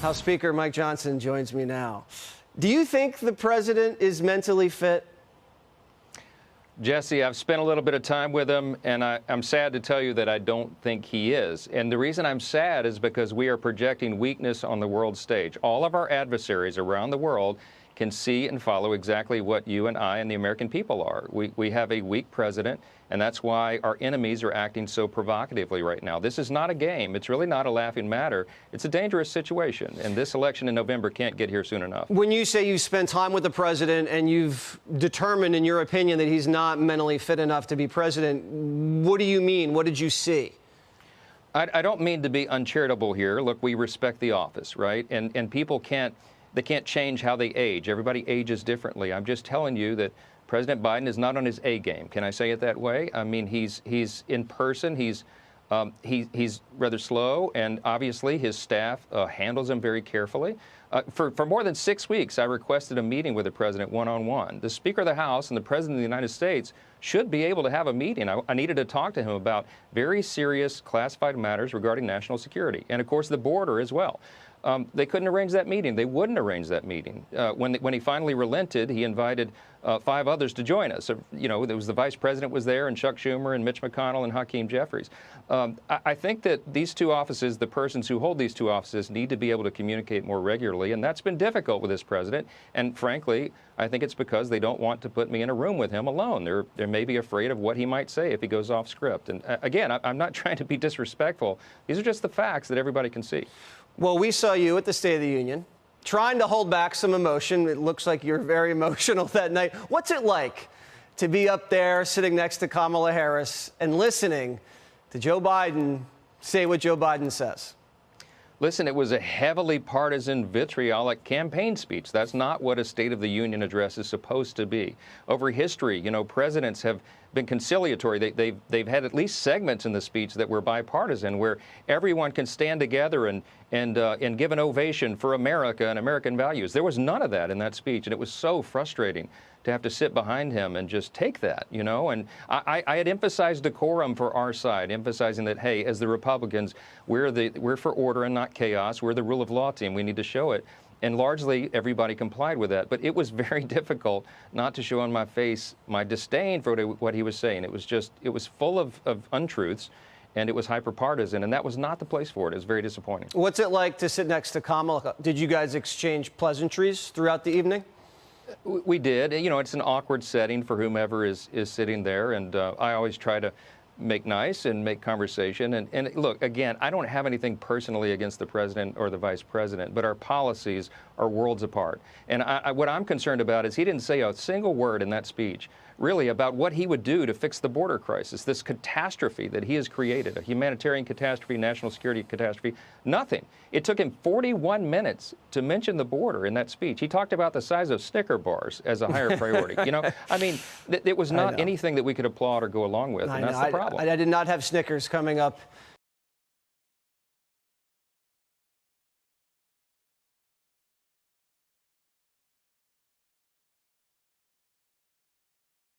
House Speaker Mike Johnson joins me now. Do you think the president is mentally fit? Jesse, I've spent a little bit of time with him, and I'm sad to tell you that I don't think he is. And the reason I'm sad is because we are projecting weakness on the world stage. All of our adversaries around the world can see and follow exactly what you and I and the American people are. We have a weak president, and that's why our enemies are acting so provocatively right now. This is not a game. It's really not a laughing matter. It's a dangerous situation, and this election in November can't get here soon enough. When you say you spent time with the president and you've determined, in your opinion, that he's not mentally fit enough to be president, what do you mean? What did you see? I don't mean to be uncharitable here. Look, we respect the office, right? And people can't change how they age. Everybody ages differently. I'm just telling you that President Biden is not on his A game. Can I say it that way? I mean, he's in person. He's rather slow, and obviously his staff handles him very carefully. For more than 6 weeks, I requested a meeting with the president one-on-one. The Speaker of the House and the President of the United States should be able to have a meeting. I needed to talk to him about very serious classified matters regarding national security, and of course the border as well. They couldn't arrange that meeting. They wouldn't arrange that meeting. When he finally relented, he invited 5 others to join us. You know, there was the Vice President was there, and Chuck Schumer, and Mitch McConnell, and Hakeem Jeffries. I think that these 2 offices, the persons who hold these 2 offices, need to be able to communicate more regularly, and that's been difficult with this president. And frankly, I think it's because they don't want to put me in a room with him alone. They're maybe afraid of what he might say if he goes off script. And again, I'm not trying to be disrespectful. These are just the facts that everybody can see. Well, we saw you at the State of the Union trying to hold back some emotion. It looks like you're very emotional that night. What's it like to be up there sitting next to Kamala Harris and listening to Joe Biden say what Joe Biden says? Listen, it was a heavily partisan, vitriolic campaign speech. That's not what a State of the Union address is supposed to be. Over history, you know, presidents have been conciliatory. They've had at least segments in the speech that were bipartisan, where everyone can stand together and give an ovation for America and American values. There was none of that in that speech, and it was so frustrating to have to sit behind him and just take that, you know. And I had emphasized decorum for our side, emphasizing that, hey, as the Republicans, we're for order and not chaos. We're the rule of law team. We need to show it. And largely, everybody complied with that. But it was very difficult not to show on my face my disdain for what he was saying. It was full of untruths, and it was hyper-partisan, and that was not the place for it. It was very disappointing. What's it like to sit next to Kamala? Did you guys exchange pleasantries throughout the evening? We did. You know, it's an awkward setting for whomever is sitting there, and I always try to make nice and make conversation. And look, again, I don't have anything personally against the president or the vice president, but our policies are worlds apart. And what I'm concerned about is he didn't say a single word in that speech really about what he would do to fix the border crisis, this catastrophe that he has created, a humanitarian catastrophe, national security catastrophe. Nothing. It took him 41 minutes to mention the border in that speech. He talked about the size of Snicker bars as a higher priority. You know, I mean, it was not anything that we could applaud or go along with, and that's the problem. I did not have Snickers coming up